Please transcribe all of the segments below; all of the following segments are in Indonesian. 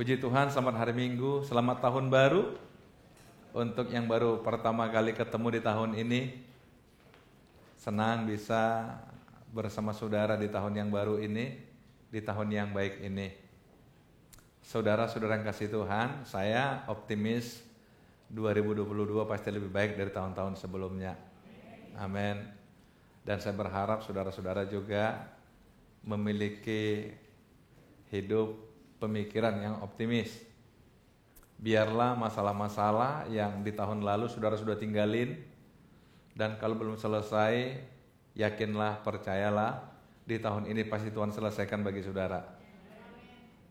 Puji Tuhan, selamat hari Minggu, selamat tahun baru. Untuk yang baru pertama kali ketemu di tahun ini, senang bisa bersama saudara di tahun yang baru ini, di tahun yang baik ini. Saudara-saudara yang kasih Tuhan, saya optimis 2022 pasti lebih baik dari tahun-tahun sebelumnya. Amin. Dan saya berharap saudara-saudara juga memiliki hidup pemikiran yang optimis. Biarlah masalah-masalah yang di tahun lalu saudara sudah tinggalin, dan kalau belum selesai, yakinlah, percayalah, di tahun ini pasti Tuhan selesaikan bagi saudara.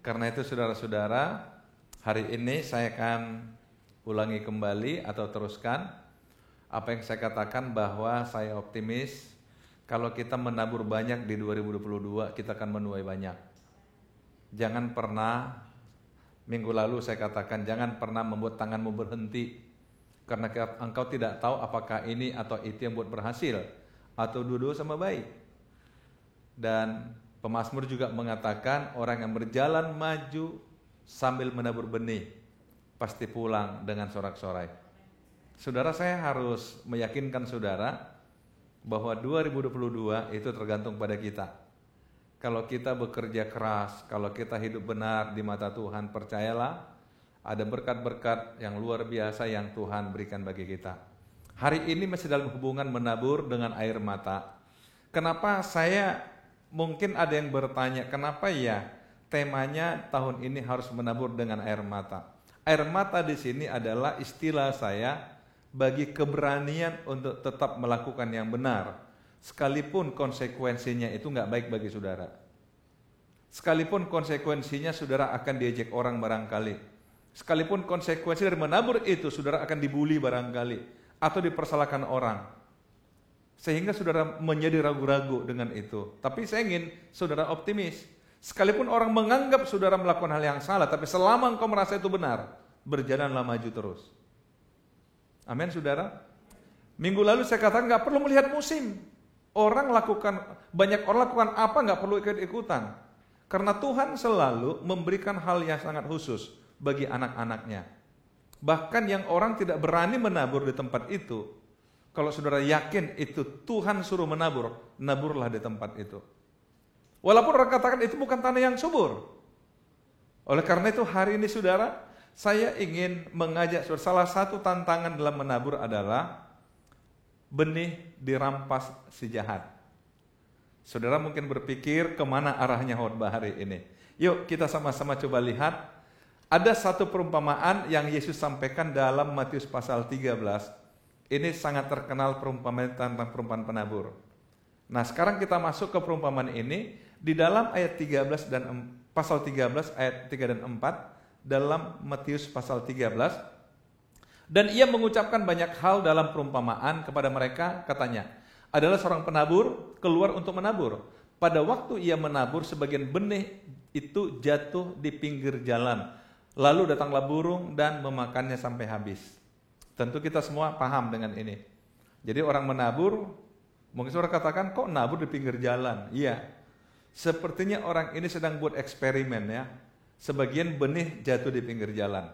Karena itu saudara-saudara, hari ini saya akan ulangi kembali atau teruskan apa yang saya katakan, bahwa saya optimis kalau kita menabur banyak di 2022, kita akan menuai banyak. Jangan pernah, minggu lalu saya katakan, jangan pernah membuat tanganmu berhenti, karena engkau tidak tahu apakah ini atau itu yang buat berhasil, atau dua-dua sama baik. Dan pemazmur juga mengatakan, orang yang berjalan maju sambil menabur benih, pasti pulang dengan sorak-sorai. Saudara, saya harus meyakinkan saudara bahwa 2022 itu tergantung pada kita. Kalau kita bekerja keras, kalau kita hidup benar di mata Tuhan, percayalah ada berkat-berkat yang luar biasa yang Tuhan berikan bagi kita. Hari ini masih dalam hubungan menabur dengan air mata. Kenapa mungkin ada yang bertanya, kenapa ya temanya tahun ini harus menabur dengan air mata? Air mata di sini adalah istilah saya bagi keberanian untuk tetap melakukan yang benar, sekalipun konsekuensinya itu nggak baik bagi saudara. Sekalipun konsekuensinya saudara akan diejek orang barangkali. Sekalipun konsekuensi dari menabur itu saudara akan dibully barangkali, atau dipersalahkan orang, sehingga saudara menjadi ragu-ragu dengan itu. Tapi saya ingin saudara optimis. Sekalipun orang menganggap saudara melakukan hal yang salah, tapi selama engkau merasa itu benar, berjalanlah maju terus. Amin saudara. Minggu lalu saya katakan nggak perlu melihat musim. Banyak orang lakukan apa nggak perlu ikut-ikutan, karena Tuhan selalu memberikan hal yang sangat khusus bagi anak-anaknya. Bahkan yang orang tidak berani menabur di tempat itu, kalau saudara yakin itu Tuhan suruh menabur, naburlah di tempat itu. Walaupun orang katakan itu bukan tanah yang subur. Oleh karena itu hari ini saudara, saya ingin mengajak saudara, salah satu tantangan dalam menabur adalah benih dirampas si jahat. Saudara mungkin berpikir kemana arahnya khotbah hari ini. Yuk kita sama-sama coba lihat. Ada satu perumpamaan yang Yesus sampaikan dalam Matius pasal 13. Ini sangat terkenal, perumpamaan tentang perumpamaan penabur. Nah sekarang kita masuk ke perumpamaan ini. Di dalam ayat 13 dan pasal 13 ayat 3 dan 4 dalam Matius pasal 13. Dan ia mengucapkan banyak hal dalam perumpamaan kepada mereka, katanya, adalah seorang penabur keluar untuk menabur. Pada waktu ia menabur, sebagian benih itu jatuh di pinggir jalan. Lalu datanglah burung dan memakannya sampai habis. Tentu kita semua paham dengan ini. Jadi orang menabur, mungkin saudara katakan, kok nabur di pinggir jalan? Iya, sepertinya orang ini sedang buat eksperimen ya. Sebagian benih jatuh di pinggir jalan.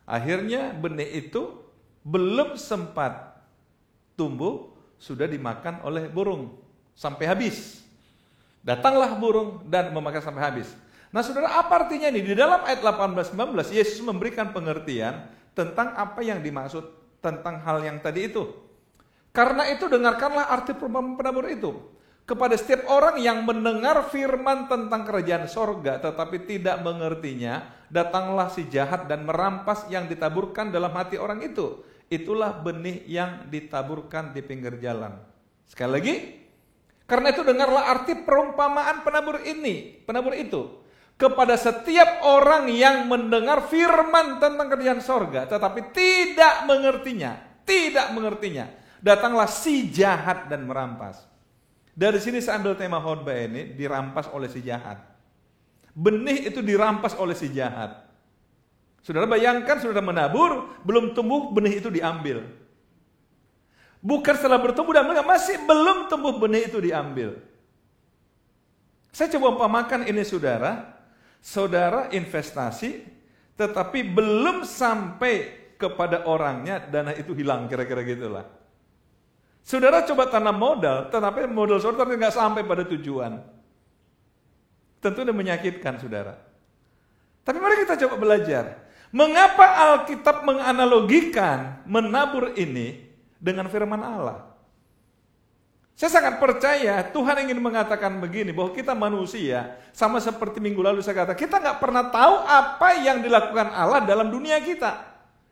Akhirnya benih itu belum sempat tumbuh, sudah dimakan oleh burung sampai habis. Datanglah burung dan memakan sampai habis. Nah saudara, apa artinya ini? Di dalam ayat 18-19 Yesus memberikan pengertian tentang apa yang dimaksud tentang hal yang tadi itu. Karena itu dengarkanlah arti perumpamaan penabur itu. Kepada setiap orang yang mendengar firman tentang kerajaan sorga tetapi tidak mengertinya, datanglah si jahat dan merampas yang ditaburkan dalam hati orang itu. Itulah benih yang ditaburkan di pinggir jalan. Sekali lagi, karena itu dengarlah arti perumpamaan penabur itu. Kepada setiap orang yang mendengar firman tentang kerajaan sorga tetapi tidak mengertinya, datanglah si jahat dan merampas. Dari sini saya ambil tema khotbah ini, dirampas oleh si jahat. Benih itu dirampas oleh si jahat. Saudara bayangkan, saudara menabur, belum tumbuh, benih itu diambil. Bukan setelah bertumbuh dan masih belum tumbuh, benih itu diambil. Saya coba umpamakan ini saudara investasi tetapi belum sampai kepada orangnya, dana itu hilang, kira-kira gitulah. Saudara coba tanam modal, tetapi modal saudara nggak sampai pada tujuan. Tentu ini menyakitkan, saudara. Tapi mari kita coba belajar. Mengapa Alkitab menganalogikan menabur ini dengan firman Allah? Saya sangat percaya Tuhan ingin mengatakan begini, bahwa kita manusia, sama seperti minggu lalu saya kata, kita nggak pernah tahu apa yang dilakukan Allah dalam dunia kita.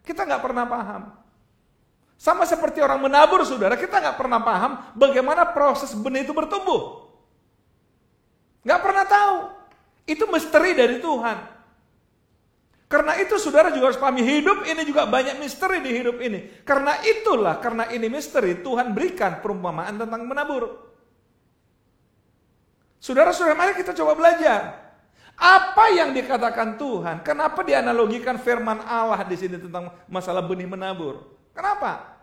Kita nggak pernah paham. Sama seperti orang menabur, saudara, kita nggak pernah paham bagaimana proses benih itu bertumbuh. Nggak pernah tahu. Itu misteri dari Tuhan. Karena itu saudara juga harus pahami, hidup ini juga banyak misteri di hidup ini. Karena itulah, karena ini misteri, Tuhan berikan perumpamaan tentang menabur. Saudara-saudara, mari kita coba belajar. Apa yang dikatakan Tuhan? Kenapa dianalogikan firman Allah di sini tentang masalah benih menabur? Kenapa?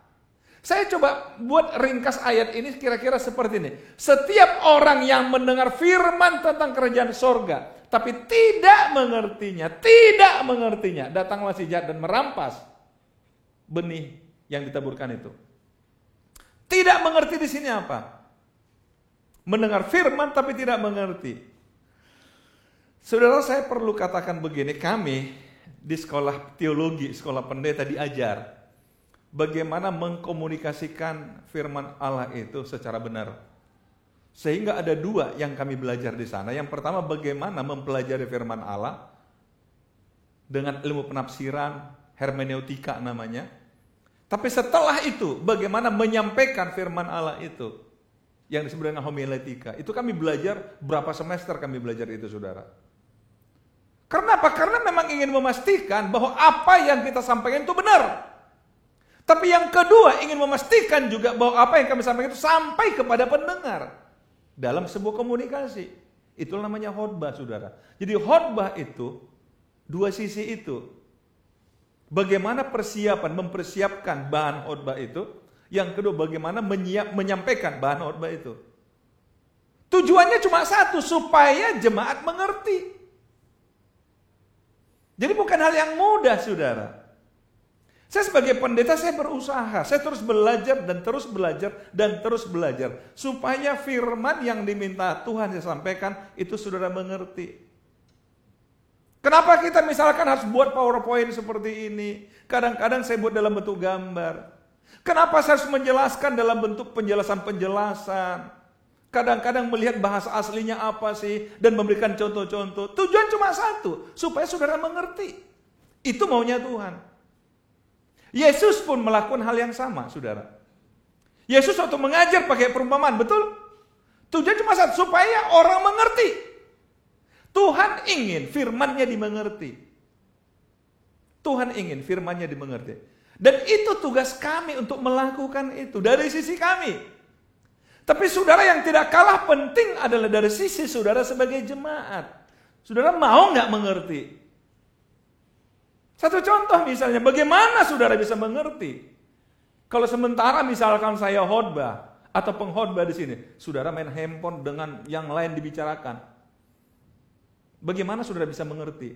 Saya coba buat ringkas ayat ini kira-kira seperti ini. Setiap orang yang mendengar firman tentang kerajaan sorga, tapi tidak mengertinya, datanglah si jahat dan merampas benih yang ditaburkan itu. Tidak mengerti di sini apa? Mendengar firman tapi tidak mengerti. Saudara, saya perlu katakan begini, kami di sekolah teologi, sekolah pendeta diajar bagaimana mengkomunikasikan firman Allah itu secara benar. Sehingga ada dua yang kami belajar di sana. Yang pertama, bagaimana mempelajari firman Allah dengan ilmu penafsiran, hermeneutika namanya. Tapi setelah itu, bagaimana menyampaikan firman Allah itu, yang disebut dengan homiletika. Itu kami belajar, berapa semester kami belajar itu, saudara. Kenapa? Karena memang ingin memastikan bahwa apa yang kita sampaikan itu benar. Tapi yang kedua, ingin memastikan juga bahwa apa yang kami sampaikan itu sampai kepada pendengar dalam sebuah komunikasi. Itu namanya khotbah, saudara. Jadi khotbah itu dua sisi itu. Bagaimana persiapan, mempersiapkan bahan khotbah itu. Yang kedua, bagaimana menyampaikan bahan khotbah itu. Tujuannya cuma satu, supaya jemaat mengerti. Jadi bukan hal yang mudah, saudara. Saya sebagai pendeta, saya berusaha. Saya terus belajar dan terus belajar dan terus belajar. Supaya firman yang diminta Tuhan disampaikan, itu saudara mengerti. Kenapa kita misalkan harus buat PowerPoint seperti ini? Kadang-kadang saya buat dalam bentuk gambar. Kenapa saya harus menjelaskan dalam bentuk penjelasan-penjelasan? Kadang-kadang melihat bahasa aslinya apa sih, dan memberikan contoh-contoh. Tujuan cuma satu, supaya saudara mengerti. Itu maunya Tuhan. Yesus pun melakukan hal yang sama, saudara. Yesus waktu mengajar pakai perumpamaan, betul? Tujuan cuma satu, supaya orang mengerti. Tuhan ingin firman-Nya dimengerti. Tuhan ingin firman-Nya dimengerti. Dan itu tugas kami untuk melakukan itu dari sisi kami. Tapi saudara, yang tidak kalah penting adalah dari sisi saudara sebagai jemaat. Saudara mau nggak mengerti? Satu contoh misalnya, bagaimana saudara bisa mengerti? Kalau sementara misalkan saya khotbah atau pengkhotbah di sini, saudara main handphone dengan yang lain dibicarakan. Bagaimana saudara bisa mengerti?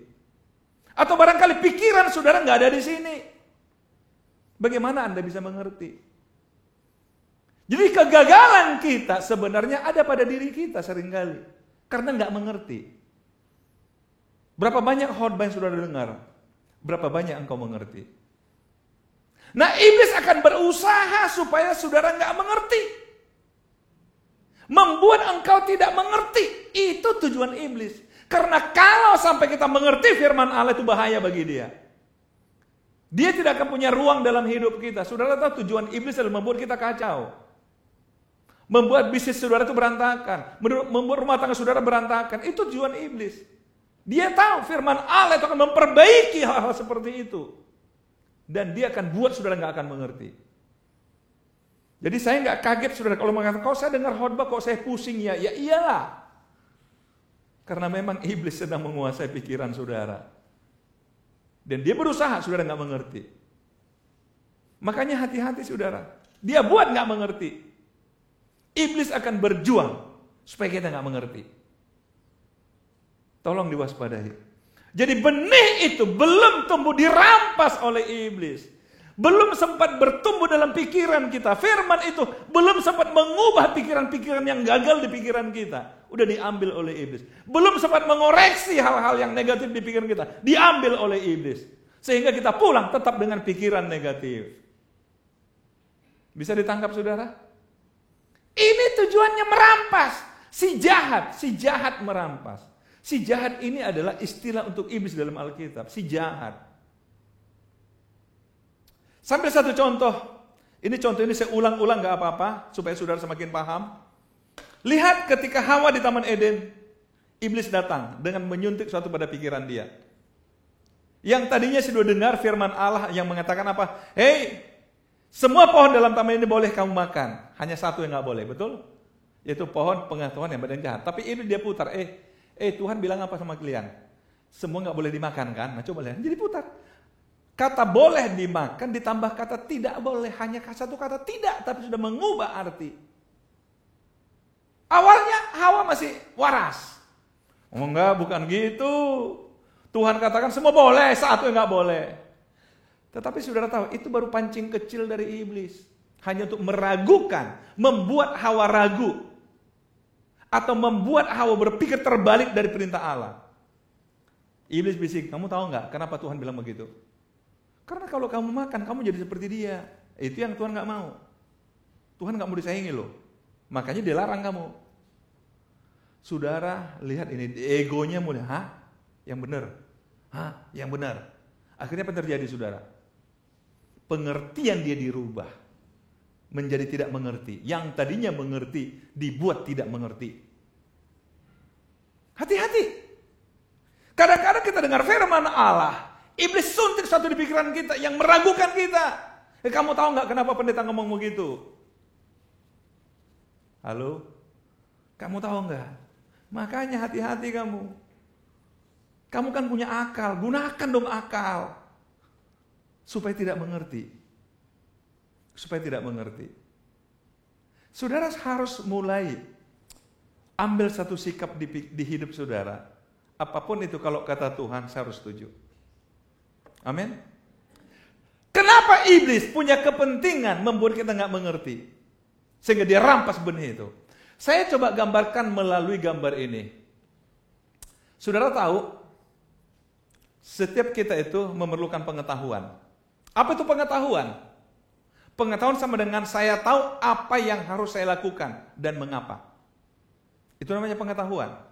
Atau barangkali pikiran saudara nggak ada di sini. Bagaimana Anda bisa mengerti? Jadi kegagalan kita sebenarnya ada pada diri kita seringkali. Karena nggak mengerti. Berapa banyak khotbah yang saudara dengar? Berapa banyak engkau mengerti? Nah, iblis akan berusaha supaya saudara nggak mengerti. Membuat engkau tidak mengerti. Itu tujuan iblis. Karena kalau sampai kita mengerti firman Allah, itu bahaya bagi dia. Dia tidak akan punya ruang dalam hidup kita. Saudara tahu tujuan iblis adalah membuat kita kacau. Membuat bisnis saudara itu berantakan. Membuat rumah tangga saudara berantakan. Itu tujuan iblis. Dia tahu firman Allah itu akan memperbaiki hal-hal seperti itu. Dan dia akan buat saudara nggak akan mengerti. Jadi saya nggak kaget saudara kalau mengatakan, kok saya dengar khotbah kok saya pusing ya? Ya iyalah. Karena memang iblis sedang menguasai pikiran saudara. Dan dia berusaha saudara nggak mengerti. Makanya hati-hati saudara. Dia buat nggak mengerti. Iblis akan berjuang supaya kita nggak mengerti. Tolong diwaspadai. Jadi benih itu belum tumbuh, dirampas oleh iblis. Belum sempat bertumbuh dalam pikiran kita. Firman itu belum sempat mengubah pikiran-pikiran yang gagal di pikiran kita. Udah diambil oleh iblis. Belum sempat mengoreksi hal-hal yang negatif di pikiran kita. Diambil oleh iblis. Sehingga kita pulang tetap dengan pikiran negatif. Bisa ditangkap saudara? Ini tujuannya merampas. Si jahat merampas. Si jahat ini adalah istilah untuk iblis dalam Alkitab. Si jahat. Sambil satu contoh. Ini contoh ini saya ulang-ulang gak apa-apa. Supaya saudara semakin paham. Lihat ketika Hawa di Taman Eden. Iblis datang dengan menyuntik suatu pada pikiran dia. Yang tadinya sudah dengar firman Allah yang mengatakan apa? Hei, semua pohon dalam taman ini boleh kamu makan. Hanya satu yang gak boleh, betul? Yaitu pohon pengetahuan yang badan jahat. Tapi ini dia putar. Tuhan bilang apa sama kalian? Semua gak boleh dimakan kan? Nah coba lihat, jadi putar. Kata boleh dimakan ditambah kata tidak boleh. Hanya satu kata tidak, tapi sudah mengubah arti. Awalnya Hawa masih waras. Oh enggak, bukan gitu. Tuhan katakan semua boleh, satu yang enggak boleh. Tetapi saudara tahu, itu baru pancing kecil dari iblis. Hanya untuk meragukan, membuat Hawa ragu. Atau membuat Hawa berpikir terbalik dari perintah Allah. Iblis bisik, kamu tahu enggak kenapa Tuhan bilang begitu? Karena kalau kamu makan, kamu jadi seperti dia. Itu yang Tuhan gak mau. Tuhan gak mau disaingi loh. Makanya dia larang kamu. Saudara, lihat ini. Egonya mulai, yang benar. Yang benar. Akhirnya apa terjadi saudara? Pengertian dia dirubah. Menjadi tidak mengerti. Yang tadinya mengerti, dibuat tidak mengerti. Hati-hati. Kadang-kadang kita dengar firman Allah. Iblis suntik satu di pikiran kita yang meragukan kita. Kamu tahu nggak kenapa pendeta ngomong begitu? Halo? Kamu tahu nggak? Makanya hati-hati kamu. Kamu kan punya akal, gunakan dong akal. Supaya tidak mengerti. Supaya tidak mengerti. Saudara harus mulai ambil satu sikap di hidup saudara. Apapun itu kalau kata Tuhan, saya harus setuju. Amin. Kenapa iblis punya kepentingan membuat kita nggak mengerti? Sehingga dia rampas benih itu. Saya coba gambarkan melalui gambar ini. Saudara tahu, setiap kita itu memerlukan pengetahuan. Apa itu pengetahuan? Pengetahuan sama dengan saya tahu apa yang harus saya lakukan dan mengapa. Itu namanya pengetahuan.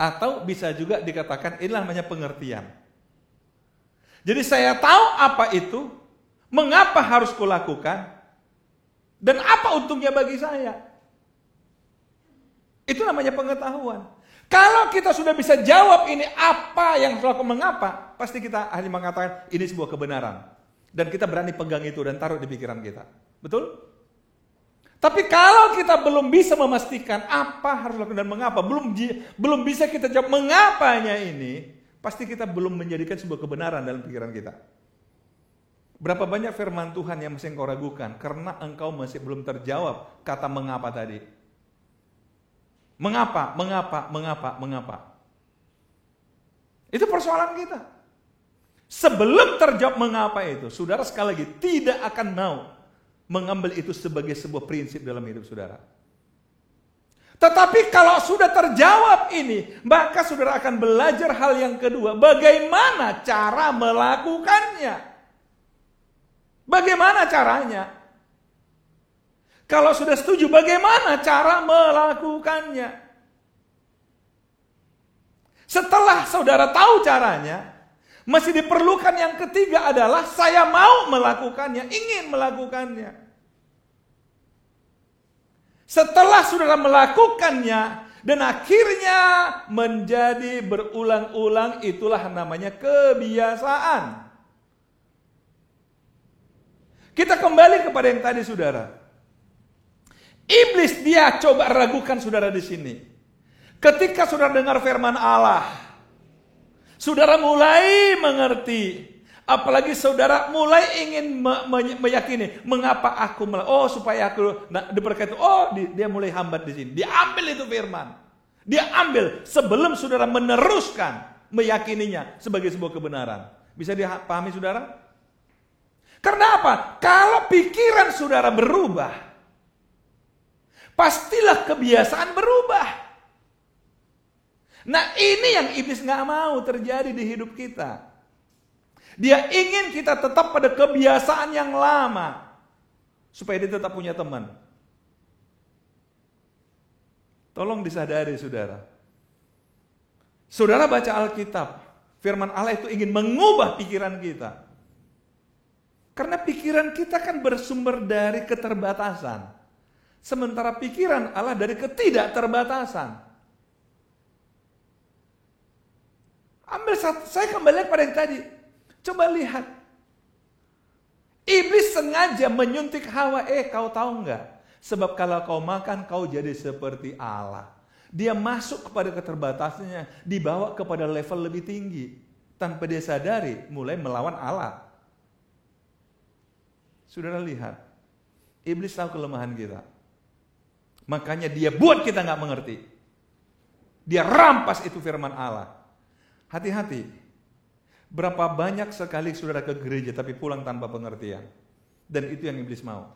Atau bisa juga dikatakan inilah namanya pengertian. Jadi saya tahu apa itu, mengapa harus kulakukan, dan apa untungnya bagi saya. Itu namanya pengetahuan. Kalau kita sudah bisa jawab ini apa yang harus lakukan, mengapa, pasti kita hanya mengatakan ini sebuah kebenaran. Dan kita berani pegang itu dan taruh di pikiran kita. Betul? Tapi kalau kita belum bisa memastikan apa harus lakukan dan mengapa, belum bisa kita jawab mengapanya ini, pasti kita belum menjadikan sebuah kebenaran dalam pikiran kita. Berapa banyak firman Tuhan yang masih engkau ragukan karena engkau masih belum terjawab kata mengapa tadi. Mengapa? Itu persoalan kita. Sebelum terjawab mengapa itu, saudara sekali lagi tidak akan mau mengambil itu sebagai sebuah prinsip dalam hidup saudara. Tetapi kalau sudah terjawab ini, maka saudara akan belajar hal yang kedua. Bagaimana cara melakukannya? Bagaimana caranya? Kalau sudah setuju, bagaimana cara melakukannya? Setelah saudara tahu caranya, masih diperlukan yang ketiga adalah saya mau melakukannya, ingin melakukannya. Setelah saudara melakukannya dan akhirnya menjadi berulang-ulang, itulah namanya kebiasaan. Kita kembali kepada yang tadi saudara. Iblis dia coba ragukan saudara di sini. Ketika saudara dengar firman Allah, saudara mulai mengerti. Apalagi saudara mulai ingin meyakini mengapa aku supaya aku diberkati. Dia mulai hambat di sini. Dia ambil itu firman. Dia ambil sebelum saudara meneruskan meyakininya sebagai sebuah kebenaran. Bisa dipahami saudara? Karena apa? Kalau pikiran saudara berubah, pastilah kebiasaan berubah. Nah ini yang iblis gak mau terjadi di hidup kita. Dia ingin kita tetap pada kebiasaan yang lama, supaya dia tetap punya teman. Tolong disadari saudara. Saudara baca Alkitab, firman Allah itu ingin mengubah pikiran kita. Karena pikiran kita kan bersumber dari keterbatasan. Sementara pikiran Allah dari ketidakterbatasan. Saya kembali pada yang tadi. Coba lihat. Iblis sengaja menyuntik Hawa. Kau tahu nggak? Sebab kalau kau makan, kau jadi seperti Allah. Dia masuk kepada keterbatasannya, dibawa kepada level lebih tinggi. Tanpa dia sadari, mulai melawan Allah. Saudara lihat, iblis tahu kelemahan kita. Makanya dia buat kita nggak mengerti. Dia rampas itu firman Allah. Hati-hati. Berapa banyak sekali saudara ke gereja tapi pulang tanpa pengertian. Dan itu yang iblis mau.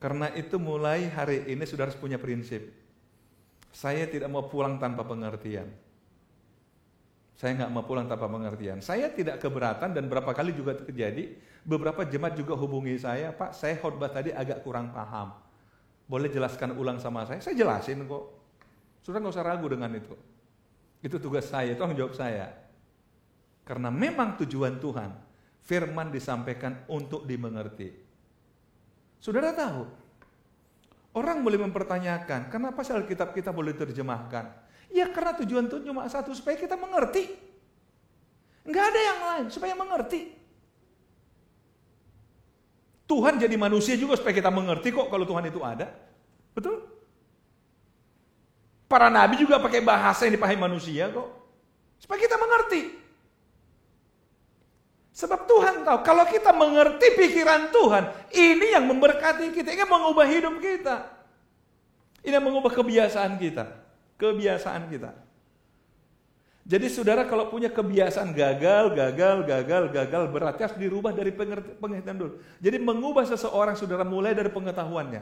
Karena itu mulai hari ini saudara harus punya prinsip. Saya tidak mau pulang tanpa pengertian. Saya nggak mau pulang tanpa pengertian. Saya tidak keberatan dan berapa kali juga terjadi. Beberapa jemaat juga hubungi saya, Pak, saya khotbah tadi agak kurang paham. Boleh jelaskan ulang sama saya? Saya jelasin kok. Saudara nggak usah ragu dengan itu. Itu tugas saya, itu tanggung jawab saya. Karena memang tujuan Tuhan, firman disampaikan untuk dimengerti. Saudara tahu, orang boleh mempertanyakan, kenapa sih Alkitab kita boleh terjemahkan? Ya karena tujuan Tuhan cuma satu, supaya kita mengerti. Nggak ada yang lain, supaya mengerti. Tuhan jadi manusia juga supaya kita mengerti kok kalau Tuhan itu ada. Betul? Para nabi juga pakai bahasa yang dipahami manusia kok. Supaya kita mengerti. Sebab Tuhan tahu, kalau kita mengerti pikiran Tuhan, ini yang memberkati kita, ini yang mengubah hidup kita. Ini yang mengubah kebiasaan kita. Kebiasaan kita. Jadi saudara kalau punya kebiasaan gagal, berarti harus dirubah dari pengertian dulu. Jadi mengubah seseorang saudara mulai dari pengetahuannya.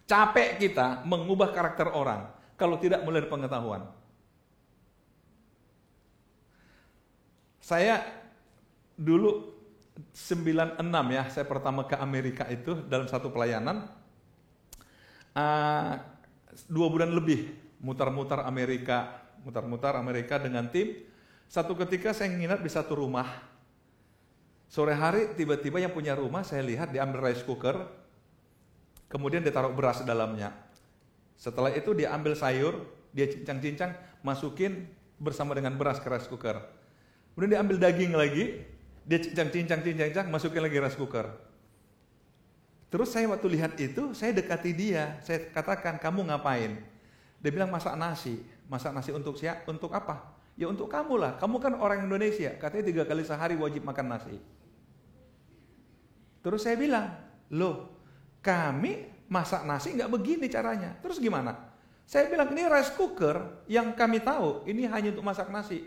Capek kita mengubah karakter orang, kalau tidak mulai dari pengetahuan. Saya dulu 96 ya, saya pertama ke Amerika itu dalam satu pelayanan. 2 bulan lebih mutar-mutar Amerika dengan tim. Satu ketika saya nginap di satu rumah. Sore hari tiba-tiba yang punya rumah saya lihat diambil rice cooker, kemudian dia taruh beras dalamnya. Setelah itu dia ambil sayur, dia cincang-cincang, masukin bersama dengan beras ke rice cooker. Kemudian dia ambil daging lagi, dia cincang-cincang, masukin lagi rice cooker. Terus saya waktu lihat itu, saya dekati dia, saya katakan, kamu ngapain? Dia bilang masak nasi untuk siapa? Untuk apa? Ya untuk kamu lah, kamu kan orang Indonesia, katanya 3 kali sehari wajib makan nasi. Terus saya bilang, loh kami masak nasi nggak begini caranya, terus gimana? Saya bilang ini rice cooker yang kami tahu, ini hanya untuk masak nasi.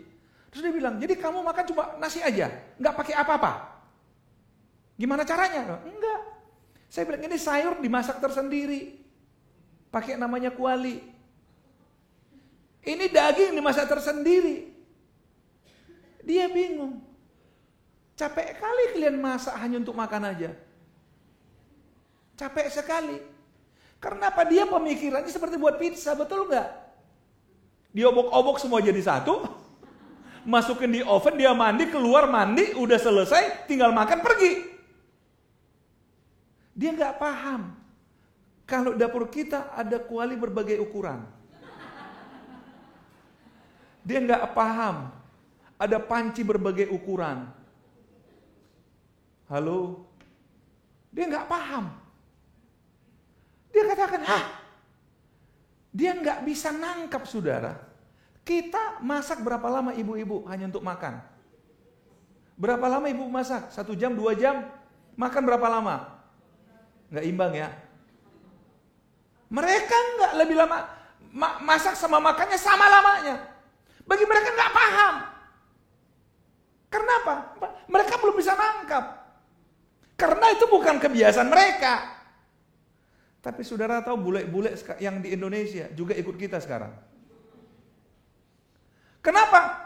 Terus dia bilang, jadi kamu makan cuma nasi aja, nggak pakai apa-apa? Gimana caranya? Enggak. Saya bilang ini sayur dimasak tersendiri, pakai namanya kuali. Ini daging dimasak tersendiri. Dia bingung. Capek kali kalian masak hanya untuk makan aja. Capek sekali. Karena apa? Dia pemikirannya seperti buat pizza, betul nggak? Diobok-obok semua jadi satu, masukin di oven, dia mandi, keluar mandi, udah selesai, tinggal makan pergi. Dia nggak paham kalau dapur kita ada kuali berbagai ukuran. Dia nggak paham ada panci berbagai ukuran. Halo? Dia nggak paham. Dia katakan, dia nggak bisa nangkap saudara. Kita masak berapa lama ibu-ibu hanya untuk makan? Berapa lama ibu masak? 1 jam, 2 jam? Makan berapa lama? Nggak imbang ya. Mereka nggak lebih lama masak sama makannya sama lamanya. Bagi mereka nggak paham. Karena apa? Mereka belum bisa nangkap. Karena itu bukan kebiasaan mereka. Tapi saudara tahu bule-bule yang di Indonesia juga ikut kita sekarang. Kenapa?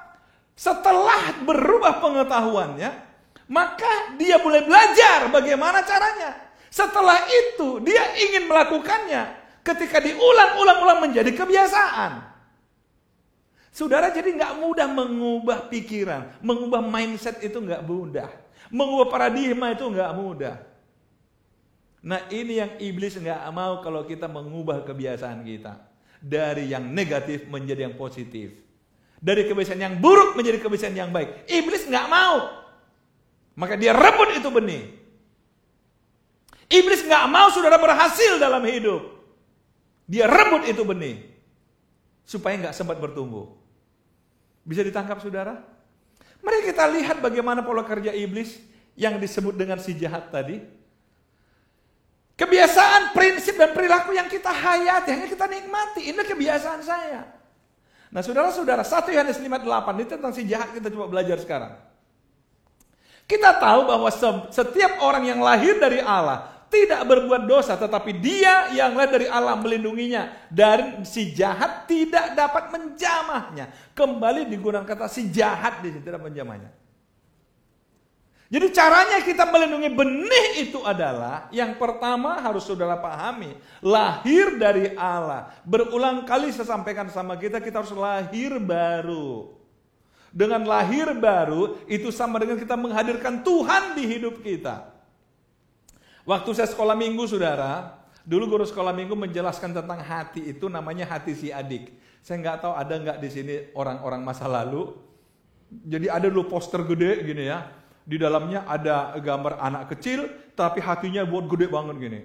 Setelah berubah pengetahuannya, maka dia boleh belajar bagaimana caranya. Setelah itu dia ingin melakukannya. Ketika diulang-ulang menjadi kebiasaan. Saudara jadi nggak mudah mengubah pikiran, mengubah mindset itu nggak mudah. Mengubah paradigma itu nggak mudah. Nah ini yang iblis nggak mau kalau kita mengubah kebiasaan kita. Dari yang negatif menjadi yang positif. Dari kebiasaan yang buruk menjadi kebiasaan yang baik. Iblis nggak mau. Maka dia rebut itu benih. Iblis nggak mau saudara berhasil dalam hidup. Dia rebut itu benih. Supaya nggak sempat bertumbuh. Bisa ditangkap saudara? Mari kita lihat bagaimana pola kerja iblis yang disebut dengan si jahat tadi. Kebiasaan, prinsip, dan perilaku yang kita hayati, hanya kita nikmati. Ini kebiasaan saya. Nah saudara-saudara, 1 Yohanes 5:8 ini tentang si jahat kita coba belajar sekarang. Kita tahu bahwa setiap orang yang lahir dari Allah tidak berbuat dosa, tetapi dia yang lahir dari Allah melindunginya. Dan si jahat tidak dapat menjamahnya. Kembali digunakan kata si jahat di sini, tidak menjamahnya. Jadi caranya kita melindungi benih itu adalah, yang pertama harus saudara pahami, lahir dari Allah. Berulang kali saya sampaikan sama kita harus lahir baru. Dengan lahir baru, itu sama dengan kita menghadirkan Tuhan di hidup kita. Waktu saya sekolah minggu saudara, dulu guru sekolah minggu menjelaskan tentang hati itu namanya hati si adik. Saya nggak tahu ada nggak di sini orang-orang masa lalu. Jadi ada dulu poster gede gini ya. Di dalamnya ada gambar anak kecil, tapi hatinya buat gede banget gini.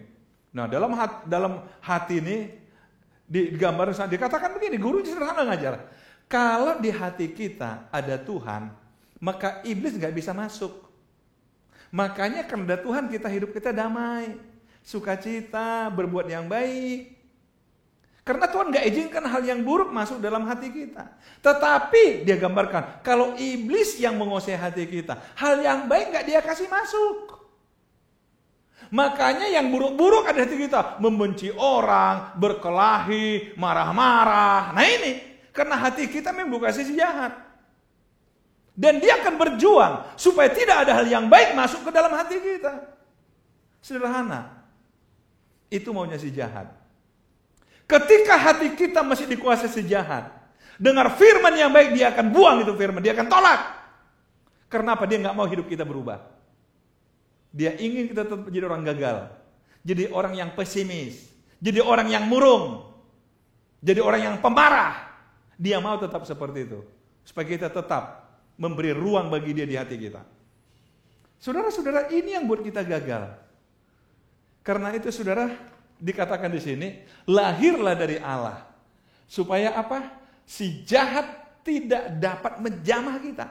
Nah dalam hati ini di gambar dikatakan begini, guru sederhana ngajar. Kalau di hati kita ada Tuhan, maka iblis nggak bisa masuk. Makanya karena Tuhan hidup kita damai, sukacita, berbuat yang baik. Karena Tuhan gak izinkan hal yang buruk masuk dalam hati kita. Tetapi dia gambarkan, kalau iblis yang menguasai hati kita, hal yang baik gak dia kasih masuk. Makanya yang buruk-buruk ada di hati kita, membenci orang, berkelahi, marah-marah. Nah ini, karena hati kita memang kasih si jahat. Dan dia akan berjuang supaya tidak ada hal yang baik masuk ke dalam hati kita. Sederhana. Itu maunya si jahat. Ketika hati kita masih dikuasai si jahat, dengar firman yang baik, dia akan buang itu firman, dia akan tolak. Karena apa? Dia nggak mau hidup kita berubah. Dia ingin kita tetap jadi orang gagal. Jadi orang yang pesimis. Jadi orang yang murung. Jadi orang yang pemarah. Dia mau tetap seperti itu. Supaya kita tetap memberi ruang bagi dia di hati kita. Saudara-saudara, ini yang buat kita gagal. Karena itu saudara, dikatakan di sini, lahirlah dari Allah. Supaya apa? Si jahat tidak dapat menjamah kita.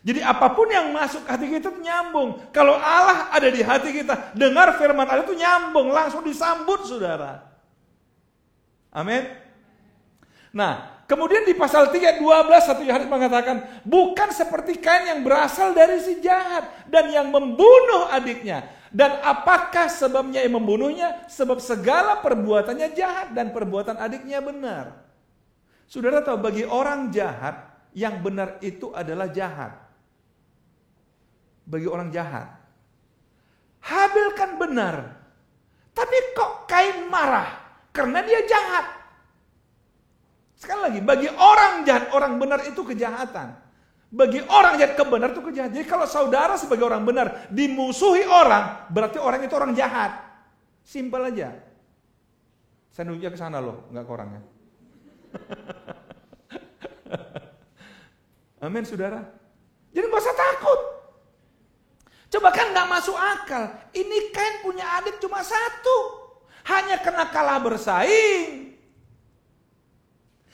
Jadi apapun yang masuk ke hati kita itu nyambung. Kalau Allah ada di hati kita, dengar firman Allah itu nyambung, langsung disambut saudara. Amin. Nah, kemudian di pasal 3:12 1 Yohanes mengatakan, bukan seperti Kain yang berasal dari si jahat dan yang membunuh adiknya. Dan apakah sebabnya yang membunuhnya? Sebab segala perbuatannya jahat dan perbuatan adiknya benar. Saudara tahu, bagi orang jahat, yang benar itu adalah jahat. Bagi orang jahat. Habil kan benar. Tapi kok Kain marah? Karena dia jahat. Sekali lagi, bagi orang jahat, orang benar itu kejahatan. Bagi orang jahat, kebenar itu kejahatan. Jadi kalau saudara sebagai orang benar dimusuhi orang, berarti orang itu orang jahat. Simpel aja. Saya nunjuknya ke sana loh, nggak ke orangnya. Amin saudara. Jadi nggak usah takut. Coba kan nggak masuk akal. Ini Kain punya adik cuma satu. Hanya kena kalah bersaing.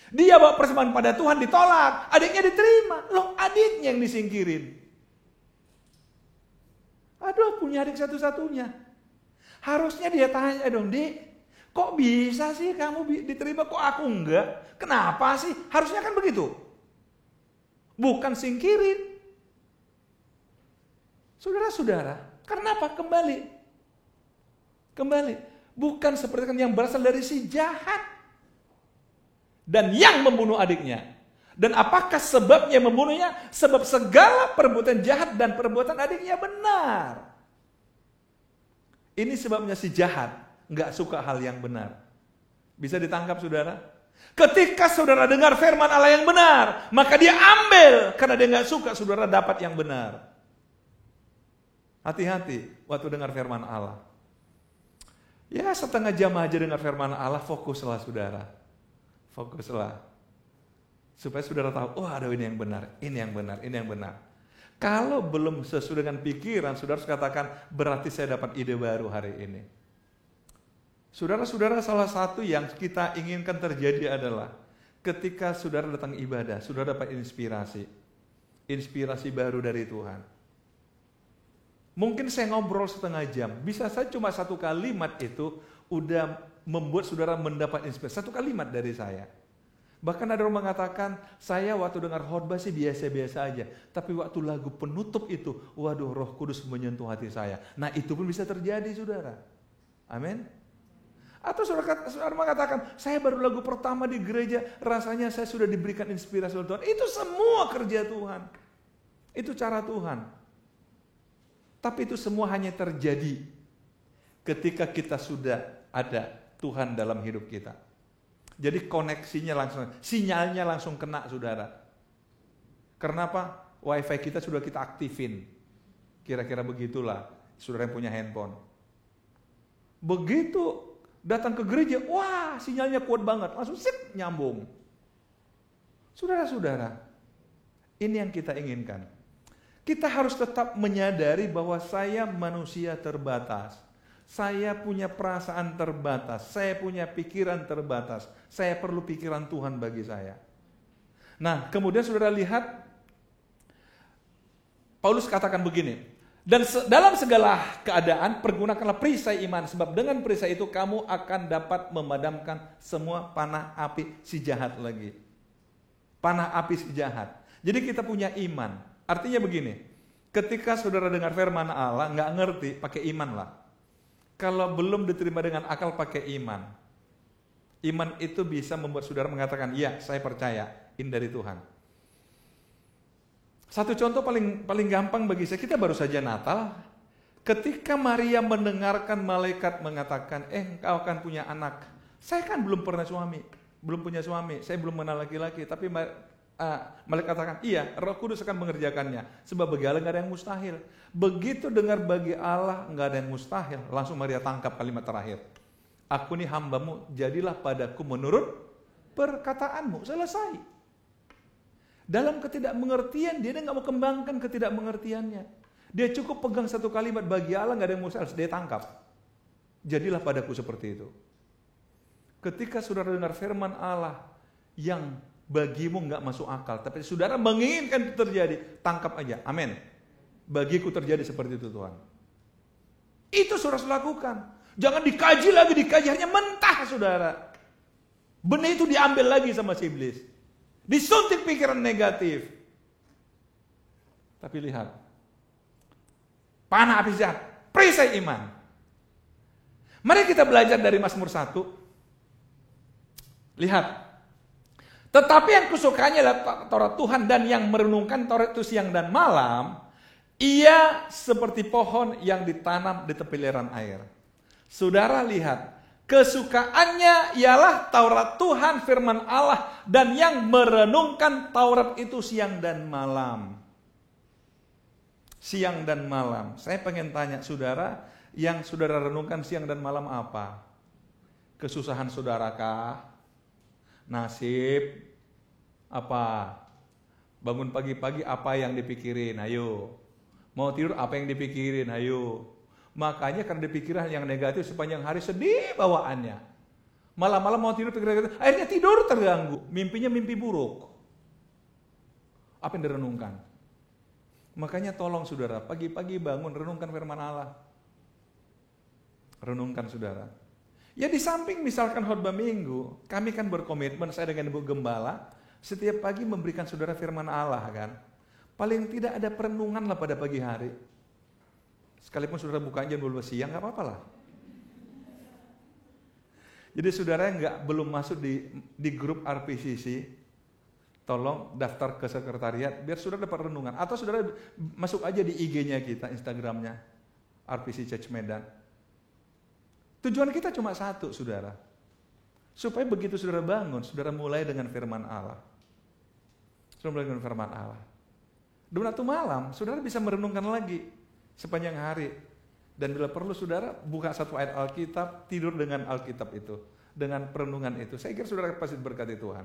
Dia bawa persembahan pada Tuhan, ditolak. Adiknya diterima. Loh, adiknya yang disingkirin. Aduh, punya adik satu-satunya. Harusnya dia tanya dong, Dek, Kok bisa sih kamu diterima, kok aku enggak? Kenapa sih? Harusnya kan begitu. Bukan singkirin. Saudara-saudara, karena apa? Kembali. Bukan seperti yang berasal dari si jahat. Dan yang membunuh adiknya. Dan apakah sebabnya membunuhnya? Sebab segala perbuatan jahat dan perbuatan adiknya benar. Ini sebabnya si jahat nggak suka hal yang benar. Bisa ditangkap saudara? Ketika saudara dengar firman Allah yang benar, maka dia ambil karena dia nggak suka saudara dapat yang benar. Hati-hati waktu dengar firman Allah. Ya setengah jam aja dengar firman Allah, fokuslah saudara. Fokuslah. Supaya saudara tahu, oh ada ini yang benar, ini yang benar, ini yang benar. Kalau belum sesuai dengan pikiran, saudara harus katakan, berarti saya dapat ide baru hari ini. Saudara-saudara, salah satu yang kita inginkan terjadi adalah ketika saudara datang ibadah, saudara dapat inspirasi baru dari Tuhan. Mungkin saya ngobrol setengah jam, bisa saya cuma satu kalimat itu udah membuat saudara mendapat inspirasi. Satu kalimat dari saya. Bahkan ada orang mengatakan, saya waktu dengar khotbah sih biasa-biasa aja. Tapi waktu lagu penutup itu, waduh Roh Kudus menyentuh hati saya. Nah itu pun bisa terjadi saudara. Amin. Atau saudara mengatakan, saya baru lagu pertama di gereja, rasanya saya sudah diberikan inspirasi oleh Tuhan. Itu semua kerja Tuhan. Itu cara Tuhan. Tapi itu semua hanya terjadi ketika kita sudah ada Tuhan dalam hidup kita. Jadi koneksinya langsung, sinyalnya langsung kena saudara. Karena apa? Wifi kita sudah kita aktifin. Kira-kira begitulah saudara yang punya handphone. Begitu datang ke gereja, wah sinyalnya kuat banget, langsung sip nyambung. Saudara-saudara, ini yang kita inginkan. Kita harus tetap menyadari bahwa saya manusia terbatas. Saya punya perasaan terbatas, saya punya pikiran terbatas, saya perlu pikiran Tuhan bagi saya. Nah, kemudian saudara lihat, Paulus katakan begini, dan dalam segala keadaan pergunakanlah perisai iman, sebab dengan perisai itu kamu akan dapat memadamkan semua panah api si jahat lagi. Panah api si jahat. Jadi kita punya iman, artinya begini, ketika saudara dengar firman Allah, nggak ngerti, pakai iman lah. Kalau belum diterima dengan akal, pakai iman. Iman itu bisa membuat saudara mengatakan, ya saya percaya, ini dari Tuhan. Satu contoh paling gampang bagi saya, kita baru saja Natal. Ketika Maria mendengarkan malaikat mengatakan, engkau akan punya anak. Saya kan belum punya suami, saya belum mengenal laki-laki. Tapi malaikat katakan, iya Roh Kudus akan mengerjakannya. Sebab bagi Allah gak ada yang mustahil. Begitu dengar bagi Allah nggak ada yang mustahil, langsung Maria tangkap kalimat terakhir. Aku ini hambamu, jadilah padaku menurut perkataanmu. Selesai. Dalam ketidakmengertian, dia nggak mau kembangkan ketidakmengertiannya. Dia cukup pegang satu kalimat, bagi Allah nggak ada yang mustahil, dia tangkap. Jadilah padaku seperti itu. Ketika saudara dengar firman Allah yang bagimu nggak masuk akal, tapi saudara menginginkan itu terjadi, tangkap aja. Amin. Bagiku terjadi seperti itu Tuhan. Itu saudara lakukan. Jangan dikaji hanya mentah saudara. Benih itu diambil lagi sama si iblis. Disuntik pikiran negatif. Tapi lihat. Panah api jahat, perisai iman. Mari kita belajar dari Mazmur 1. Lihat. Tetapi yang kusukanya adalah Taurat Tuhan, dan yang merenungkan Taurat itu siang dan malam, ia seperti pohon yang ditanam di tepi aliran air. Saudara lihat, kesukaannya ialah Taurat Tuhan, firman Allah, dan yang merenungkan Taurat itu siang dan malam. Siang dan malam. Saya pengen tanya saudara, yang saudara renungkan siang dan malam apa? Kesusahan saudarakah? Nasib? Apa? Bangun pagi-pagi apa yang dipikirin? Ayo. Mau tidur apa yang dipikirin? Ayo. Makanya karena dipikiran yang negatif sepanjang hari sedih bawaannya. Malam-malam mau tidur pikiran negatif, akhirnya tidur terganggu. Mimpinya mimpi buruk. Apa yang direnungkan? Makanya tolong saudara, pagi-pagi bangun renungkan firman Allah. Renungkan saudara. Ya di samping misalkan khotbah minggu, kami kan berkomitmen, saya dengan Ibu Gembala, setiap pagi memberikan saudara firman Allah kan. Paling tidak ada perenungan lah pada pagi hari. Sekalipun saudara buka jam 12 siang, gak apa-apa lah. Jadi saudara yang belum masuk di grup RPCC, tolong daftar ke sekretariat, biar saudara dapat renungan. Atau saudara masuk aja di IG-nya kita, Instagram-nya, RPC Church Medan. Tujuan kita cuma satu, saudara. Supaya begitu saudara bangun, saudara mulai dengan firman Allah. Saudara mulai dengan firman Allah. Dan waktu malam, saudara bisa merenungkan lagi sepanjang hari. Dan bila perlu saudara buka satu ayat Alkitab, tidur dengan Alkitab itu. Dengan perenungan itu. Saya kira saudara pasti berkati Tuhan.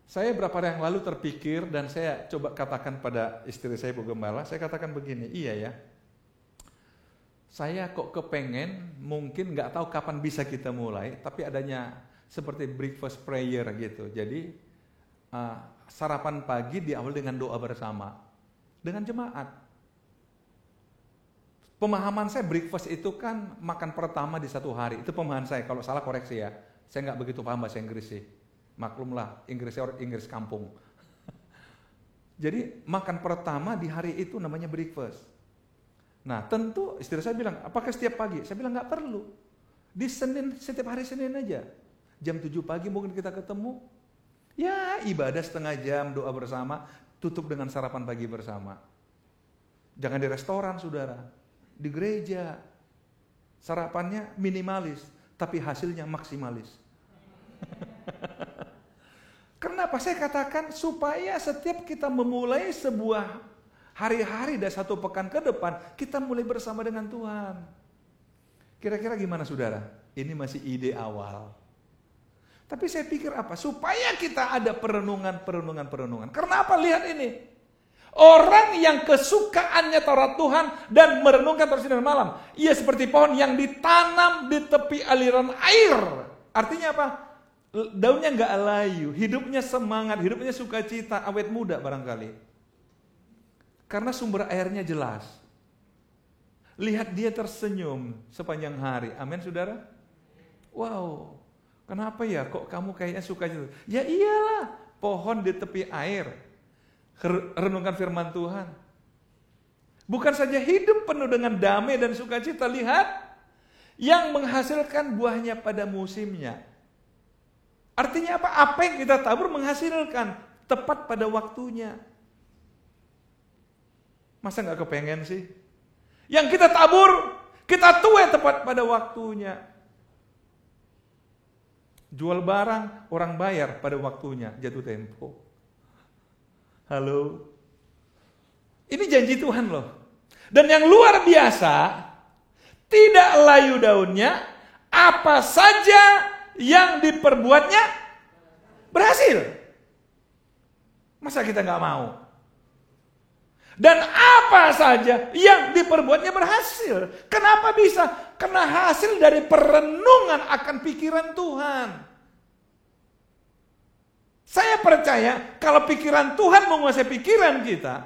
Saya berapa hari yang lalu terpikir dan saya coba katakan pada istri saya, Bu Gembala, saya katakan begini, iya ya. Saya kok kepengen, mungkin nggak tahu kapan bisa kita mulai, tapi adanya seperti breakfast prayer gitu. Jadi sarapan pagi diawali dengan doa bersama dengan jemaat. Pemahaman saya breakfast itu kan makan pertama di satu hari. Itu pemahaman saya. Kalau salah koreksi ya. Saya nggak begitu paham bahasa Inggris sih. Maklumlah, Inggris kampung. Jadi makan pertama di hari itu namanya breakfast. Nah tentu istri saya bilang, apakah setiap pagi? Saya bilang nggak perlu. Di Senin, setiap hari Senin aja. Jam 7 pagi mungkin kita ketemu. Ya ibadah setengah jam, doa bersama, tutup dengan sarapan pagi bersama. Jangan di restoran saudara, di gereja. Sarapannya minimalis, tapi hasilnya maksimalis. Kenapa saya katakan supaya setiap kita memulai sebuah hari-hari dan satu pekan ke depan, kita mulai bersama dengan Tuhan. Kira-kira gimana saudara? Ini masih ide awal. Tapi saya pikir apa? Supaya kita ada perenungan. Karena apa? Lihat ini. Orang yang kesukaannya Taurat Tuhan dan merenungkan Taurat siang dan malam. Ia seperti pohon yang ditanam di tepi aliran air. Artinya apa? Daunnya nggak layu, hidupnya semangat, hidupnya sukacita, awet muda barangkali. Karena sumber airnya jelas. Lihat dia tersenyum sepanjang hari. Amin saudara? Wow, kenapa ya kok kamu kayaknya sukacita? Ya iyalah, pohon di tepi air. Renungkan firman Tuhan. Bukan saja hidup penuh dengan damai dan sukacita. Lihat, yang menghasilkan buahnya pada musimnya. Artinya apa? Apa yang kita tabur menghasilkan tepat pada waktunya. Masa gak kepengen sih? Yang kita tabur, kita tuai tepat pada waktunya. Jual barang, orang bayar pada waktunya, jatuh tempo. Halo? Ini janji Tuhan loh. Dan yang luar biasa, tidak layu daunnya, apa saja yang diperbuatnya berhasil. Masa kita gak mau? Dan apa saja yang diperbuatnya berhasil. Kenapa bisa? Karena hasil dari perenungan akan pikiran Tuhan. Saya percaya kalau pikiran Tuhan menguasai pikiran kita,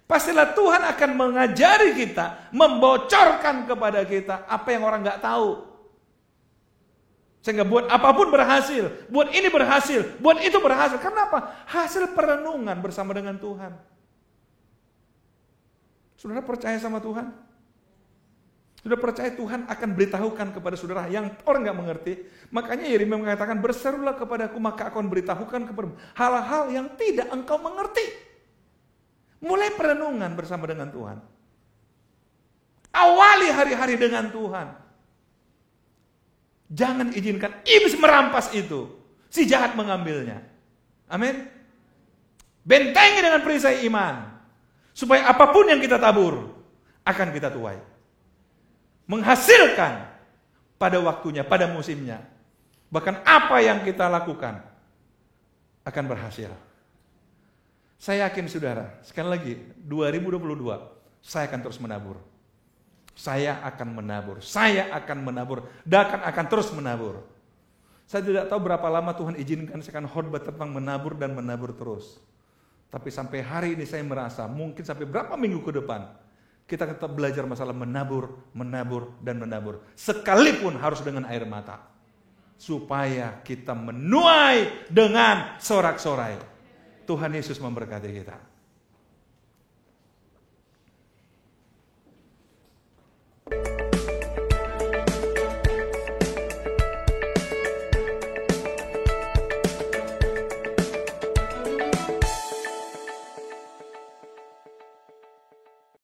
pastilah Tuhan akan mengajari kita, membocorkan kepada kita apa yang orang gak tahu. Sehingga buat apapun berhasil, buat ini berhasil, buat itu berhasil. Kenapa? Hasil perenungan bersama dengan Tuhan. Saudara percaya sama Tuhan? Saudara percaya Tuhan akan beritahukan kepada saudara yang orang gak mengerti. Makanya Yeremia mengatakan, berserulah kepadaku maka aku akan beritahukan kepada hal-hal yang tidak engkau mengerti. Mulai perenungan bersama dengan Tuhan. Awali hari-hari dengan Tuhan. Jangan izinkan iblis merampas itu. Si jahat mengambilnya. Amin. Bentengi dengan perisai iman. Supaya apapun yang kita tabur, akan kita tuai. Menghasilkan pada waktunya, pada musimnya. Bahkan apa yang kita lakukan, akan berhasil. Saya yakin saudara, sekali lagi, 2022, saya akan terus menabur. Saya akan menabur, saya akan menabur, dan akan terus menabur. Saya tidak tahu berapa lama Tuhan izinkan saya akan khotbah tentang menabur dan menabur terus. Tapi sampai hari ini saya merasa mungkin sampai berapa minggu ke depan kita tetap belajar masalah menabur, dan menabur. Sekalipun harus dengan air mata. Supaya kita menuai dengan sorak-sorai. Tuhan Yesus memberkati kita.